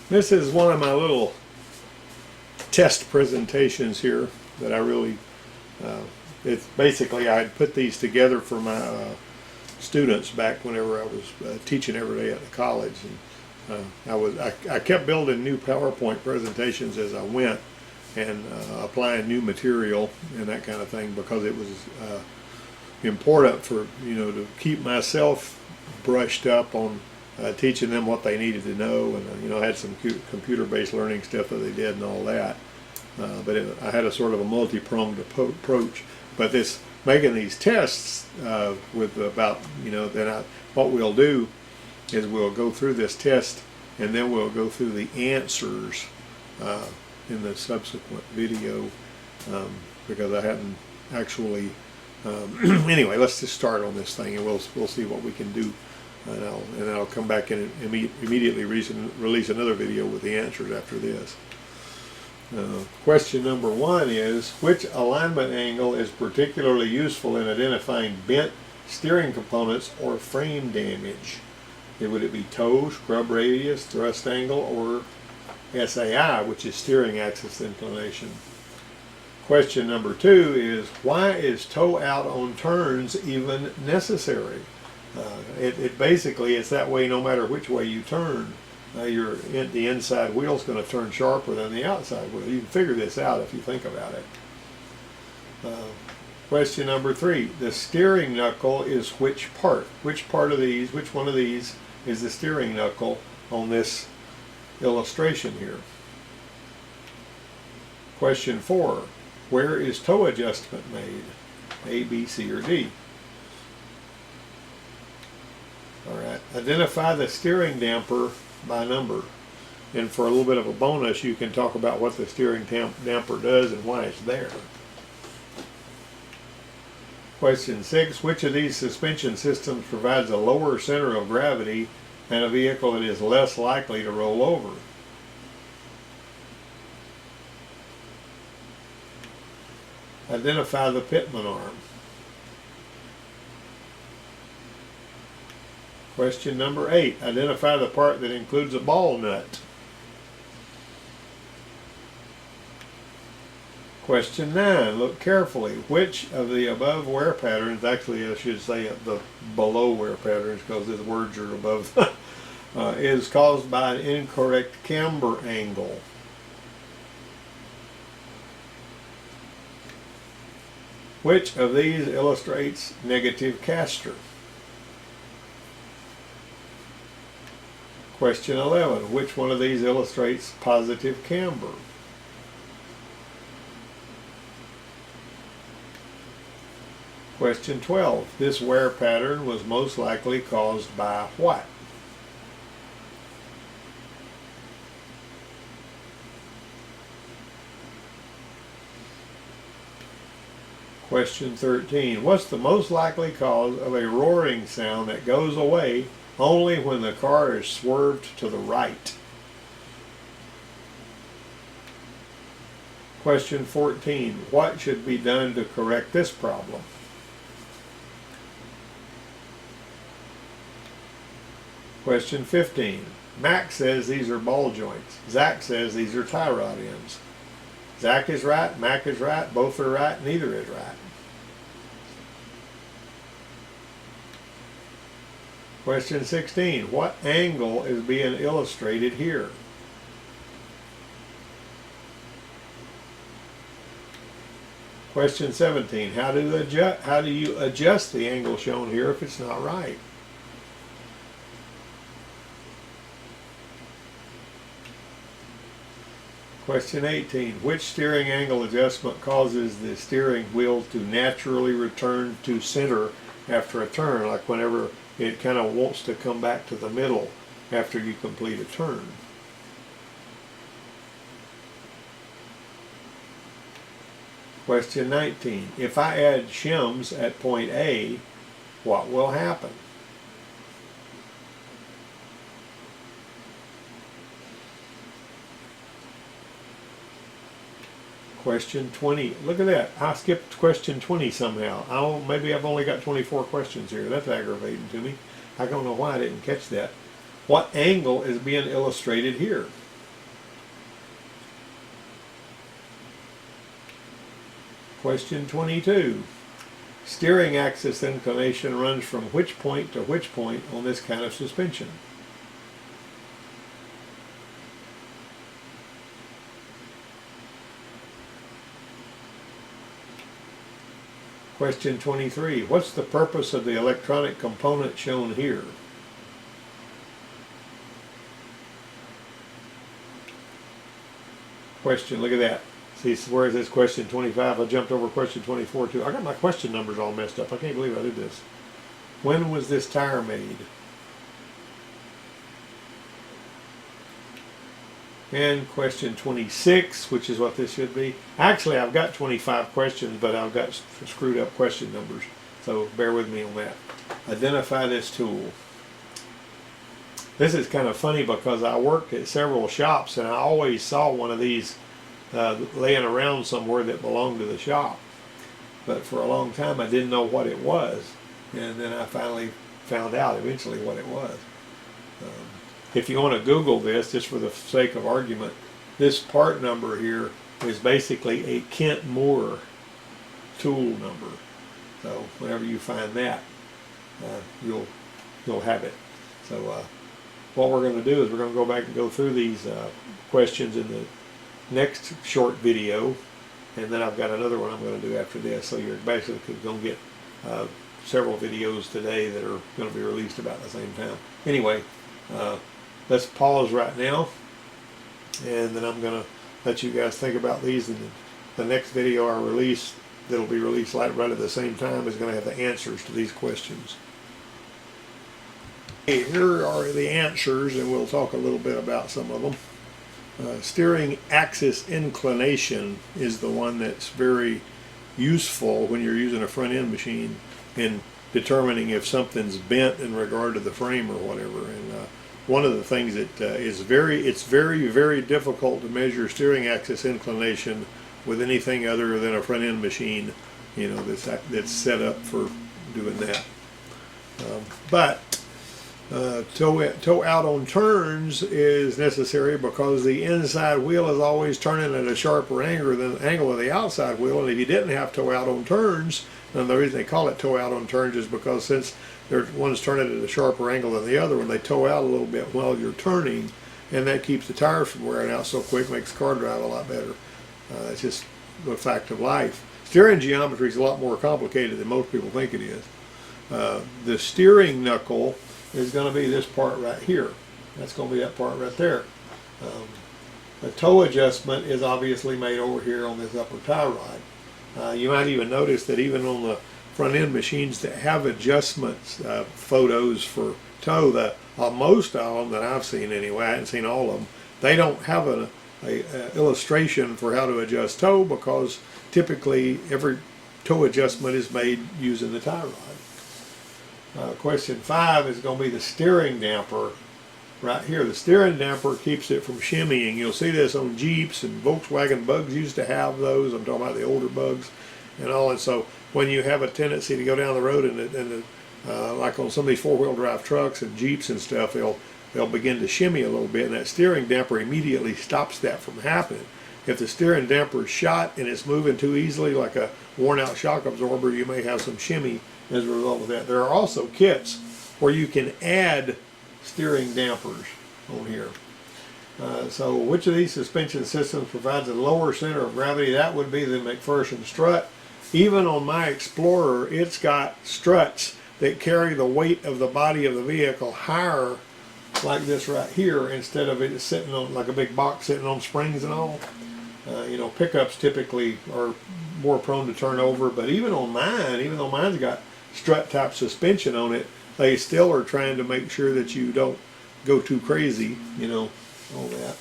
This is one of my little test presentations here that I really, it's basically I put these together for my students back whenever I was teaching every day at the college, and I kept building new PowerPoint presentations as I went, and applying new material and that kind of thing, because it was important for, to keep myself brushed up on teaching them what they needed to know, and I had some computer-based learning stuff that they did and all that, but I had a sort of a multi-pronged approach. But this making these tests with about, then what we'll do is we'll go through this test, and then we'll go through the answers in the subsequent video, because I hadn't actually anyway, let's just start on this thing, and we'll see what we can do, and I'll come back and immediately release another video with the answers after this. Question number 1 is, which alignment angle is particularly useful in identifying bent steering components or frame damage? Would it be toe, scrub radius, thrust angle, or SAI, which is steering axis inclination? Question number 2 is, why is toe out on turns even necessary? It basically, it's that way no matter which way you turn. The inside wheel's going to turn sharper than the outside wheel. You can figure this out if you think about it. Question number 3, the steering knuckle is which part? Which one of these is the steering knuckle on this illustration here? Question 4, where is toe adjustment made? A, B, C, or D? All right, identify the steering damper by number. And for a little bit of a bonus, you can talk about what the steering damper does and why it's there. Question 6, which of these suspension systems provides a lower center of gravity and a vehicle that is less likely to roll over? Identify the pitman arm. Question number 8, identify the part that includes a ball nut. Question 9, look carefully. Which of the above wear patterns, actually I should say the below wear patterns because the words are above, is caused by an incorrect camber angle? Which of these illustrates negative caster? Question 11, which one of these illustrates positive camber? Question 12, this wear pattern was most likely caused by what? Question 13, what's the most likely cause of a roaring sound that goes away only when the car is swerved to the right? Question 14, what should be done to correct this problem? Question 15, Max says these are ball joints. Zach says these are tie rod ends. Zach is right, Mac is right, both are right, neither is right. Question 16, what angle is being illustrated here? Question 17, how do you adjust the angle shown here if it's not right? Question 18, which steering angle adjustment causes the steering wheel to naturally return to center after a turn, like whenever it kind of wants to come back to the middle after you complete a turn? Question 19, if I add shims at point A, what will happen? Question 20. Look at that. I skipped question 20 somehow. Maybe I've only got 24 questions here. That's aggravating to me. I don't know why I didn't catch that. What angle is being illustrated here? Question 22. Steering axis inclination runs from which point to which point on this kind of suspension? Question 23. What's the purpose of the electronic component shown here? Question, look at that. See, where is this question 25? I jumped over question 24 too. I got my question numbers all messed up. I can't believe I did this. When was this tire made? And question 26, which is what this should be. Actually, I've got 25 questions, but I've got screwed up question numbers. So bear with me on that. Identify this tool. This is kind of funny because I worked at several shops and I always saw one of these laying around somewhere that belonged to the shop. But for a long time I didn't know what it was. And then I finally found out eventually what it was. If you want to Google this, just for the sake of argument, this part number here is basically a Kent Moore tool number. So whenever you find that, you'll have it. So what we're going to do is we're going to go back and go through these questions in the next short video, and then I've got another one I'm going to do after this. So you're basically going to get several videos today that are going to be released about the same time. Anyway, let's pause right now, and then I'm going to let you guys think about these. And the next video I release, that'll be released right at the same time, is going to have the answers to these questions. Okay, here are the answers, and we'll talk a little bit about some of them. Steering axis inclination is the one that's very useful when you're using a front end machine in determining if something's bent in regard to the frame or whatever. And one of the things that it's very difficult to measure steering axis inclination with anything other than a front end machine, you know, that's set up for doing that. But toe out on turns is necessary because the inside wheel is always turning at a sharper angle than the angle of the outside wheel. And if you didn't have toe out on turns, then the reason they call it toe out on turns is because since one's turning at a sharper angle than the other one, they toe out a little bit while you're turning, and that keeps the tires from wearing out so quick, makes the car drive a lot better. It's just a fact of life. Steering geometry is a lot more complicated than most people think it is. The steering knuckle is going to be this part right here. That's going to be that part right there. The toe adjustment is obviously made over here on this upper tie rod. You might even notice that even on the front end machines that have adjustments photos for toe, most of them that I've seen anyway, I haven't seen all of them, they don't have a illustration for how to adjust toe because typically every toe adjustment is made using the tie rod. Question 5 is going to be the steering damper right here. The steering damper keeps it from shimmying. You'll see this on Jeeps, and Volkswagen Bugs used to have those. I'm talking about the older Bugs and all. And so when you have a tendency to go down the road and like on some of these four-wheel drive trucks and Jeeps and stuff, they'll begin to shimmy a little bit, and that steering damper immediately stops that from happening. If the steering damper is shot and it's moving too easily, like a worn-out shock absorber, you may have some shimmy as a result of that. There are also kits where you can add steering dampers on here. So which of these suspension systems provides a lower center of gravity? That would be the McPherson strut. Even on my Explorer, it's got struts that carry the weight of the body of the vehicle higher, like this right here, instead of it sitting on like a big box sitting on springs and all. You know, pickups typically are more prone to turn over, but even on mine, even though mine's got strut type suspension on it, they still are trying to make sure that you don't go too crazy, you know, all that.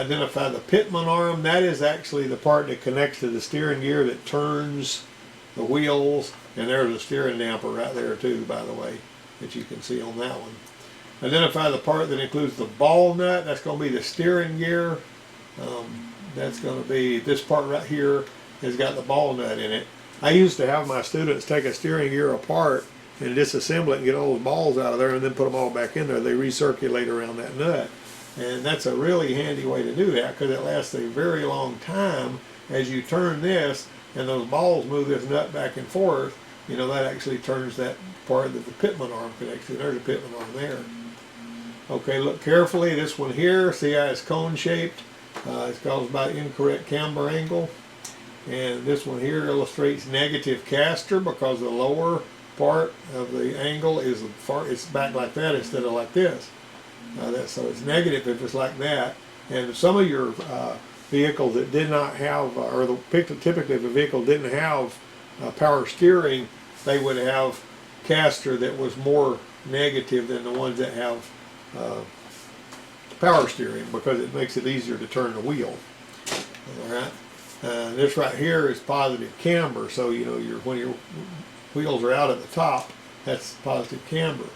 Identify the Pitman arm. That is actually the part that connects to the steering gear that turns the wheels, and there's a steering damper right there too, by the way, that you can see on that one. Identify the part that includes the ball nut. That's going to be the steering gear. that's going to be, this part right here has got the ball nut in it. I used to have my students take a steering gear apart and disassemble it and get all those balls out of there and then put them all back in there. They recirculate around that nut. And that's a really handy way to do that because it lasts a very long time. As you turn this and those balls move this nut back and forth, you know, that actually turns that part that the pitman arm connects to. There's a pitman arm there. Okay, look carefully. This one here, see how it's cone shaped? It's caused by incorrect camber angle. And this one here illustrates negative caster because the lower part of the angle is it's back like that instead of like this. So it's negative if it's like that. And some of your vehicles that did not have, typically if a vehicle didn't have power steering, they would have caster that was more negative than the ones that have power steering because it makes it easier to turn the wheel. All right. This right here is positive camber, so you know when your wheels are out at the top, that's positive camber.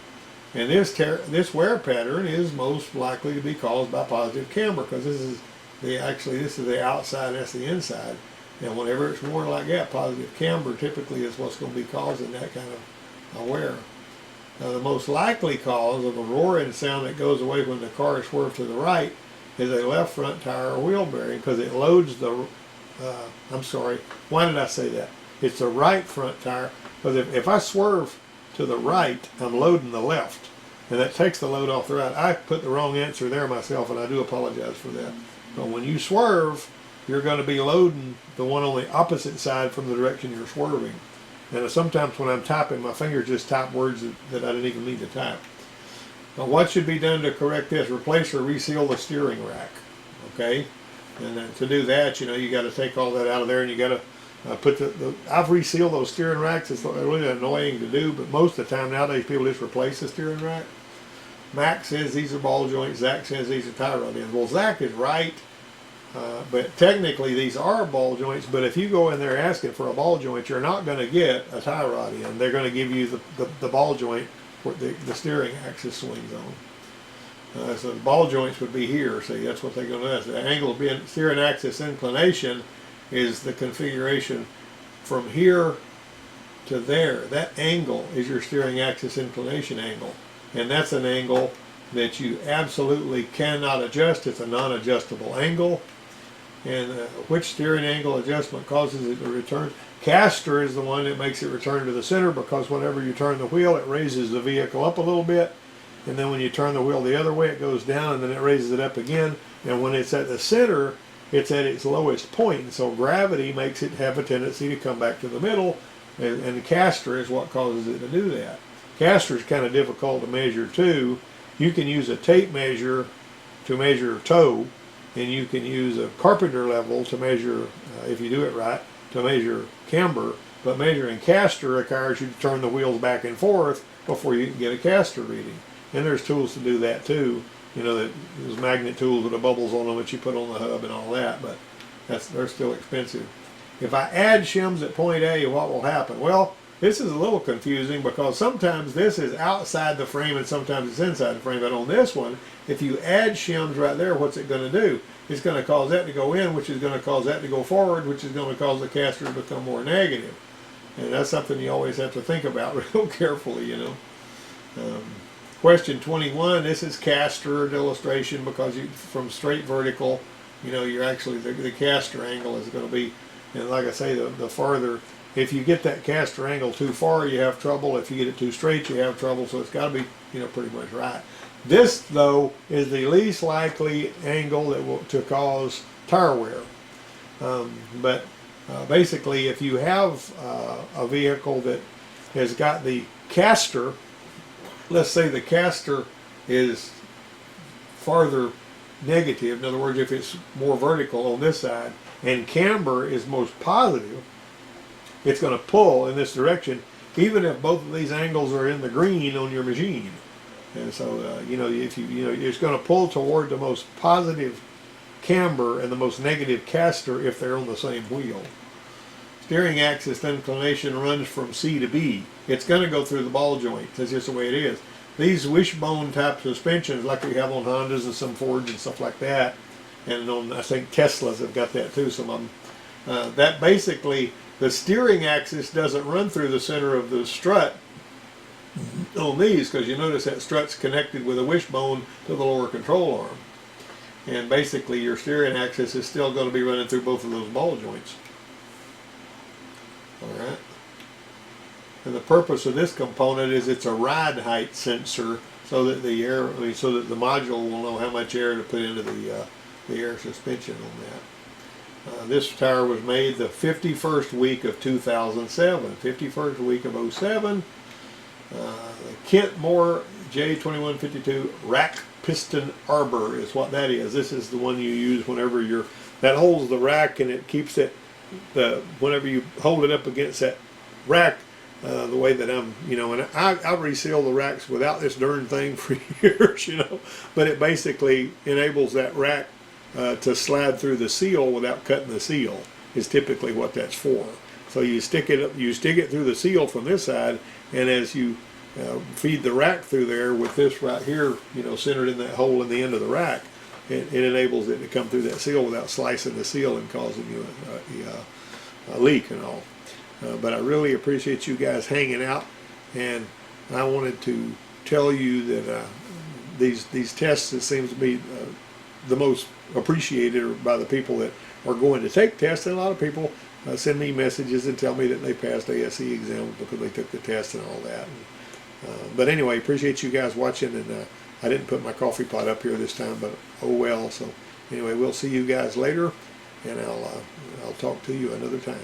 And this wear pattern is most likely to be caused by positive camber because this is the outside, that's the inside. And whenever it's worn like that, positive camber typically is what's going to be causing that kind of wear. The most likely cause of a roaring sound that goes away when the car is swerved to the right is a left front tire or wheel bearing because it loads the, I'm sorry, why did I say that? It's the right front tire because if I swerve to the right, I'm loading the left. And that takes the load off the right. I put the wrong answer there myself and I do apologize for that. But when you swerve, you're going to be loading the one on the opposite side from the direction you're swerving. And sometimes when I'm typing, my fingers just type words that I didn't even need to type. Now what should be done to correct this? Replace or reseal the steering rack. Okay? And then to do that, you know, you got to take all that out of there and you got to put I've resealed those steering racks. It's really annoying to do, but most of the time nowadays people just replace the steering rack. Mac says these are ball joints. Zach says these are tie rod ends. Well, Zach is right. But technically these are ball joints, but if you go in there asking for a ball joint, you're not going to get a tie rod end. They're going to give you the ball joint where the steering axis swings on. So the ball joints would be here. See, that's what they're going to do. The angle of being steering axis inclination is the configuration from here to there. That angle is your steering axis inclination angle. And that's an angle that you absolutely cannot adjust. It's a non-adjustable angle. And which steering angle adjustment causes it to return? Caster is the one that makes it return to the center because whenever you turn the wheel, it raises the vehicle up a little bit. And then when you turn the wheel the other way, it goes down and then it raises it up again. And when it's at the center, it's at its lowest point. And so gravity makes it have a tendency to come back to the middle. And the caster is what causes it to do that. Caster is kind of difficult to measure too. You can use a tape measure to measure toe, and you can use a carpenter level to measure, if you do it right, to measure camber. But measuring caster requires you to turn the wheels back and forth before you can get a caster reading. And there's tools to do that too. You know, those magnet tools with the bubbles on them that you put on the hub and all that, but they're still expensive. If I add shims at point A, what will happen? Well, this is a little confusing because sometimes this is outside the frame and sometimes it's inside the frame. But on this one, if you add shims right there, what's it going to do? It's going to cause that to go in, which is going to cause that to go forward, which is going to cause the caster to become more negative. And that's something you always have to think about real carefully, you know. Question 21, this is caster illustration because from straight vertical, you know, you're actually, the caster angle is going to be, and like I say, the farther, if you get that caster angle too far, you have trouble. If you get it too straight, you have trouble. So it's got to be, you know, pretty much right. This, though, is the least likely angle that to cause tire wear. But basically, if you have a vehicle that has got the caster, let's say the caster is farther negative, in other words, if it's more vertical on this side, and camber is most positive, it's going to pull in this direction, even if both of these angles are in the green on your machine. And so, you know, if it's going to pull toward the most positive camber and the most negative caster if they're on the same wheel. Steering axis inclination runs from C to B. It's going to go through the ball joint. That's just the way it is. These wishbone type suspensions, like we have on Hondas and some Fords and stuff like that, and I think Teslas have got that too, some of them. That basically, the steering axis doesn't run through the center of the strut on these, because you notice that strut's connected with a wishbone to the lower control arm. And basically your steering axis is still going to be running through both of those ball joints. Alright. And the purpose of this component is it's a ride height sensor, so that so that the module will know how much air to put into the air suspension on that. This tire was made the 51st week of 2007. 51st week of 07. The Kentmore J2152 rack piston arbor is what that is. This is the one you use whenever that holds the rack, and it keeps it, whenever you hold it up against that rack, the way that and I reseal the racks without this darn thing for years, but it basically enables that rack to slide through the seal without cutting the seal, is typically what that's for. So you stick it through the seal from this side, and as you feed the rack through there with this right here, centered in that hole in the end of the rack, it enables it to come through that seal without slicing the seal and causing you a leak and all. But I really appreciate you guys hanging out, and I wanted to tell you that these tests, it seems to be the most appreciated by the people that are going to take tests, and a lot of people send me messages and tell me that they passed ASE exams because they took the test and all that. But anyway, appreciate you guys watching, and I didn't put my coffee pot up here this time, but oh well. So anyway, we'll see you guys later, and I'll talk to you another time.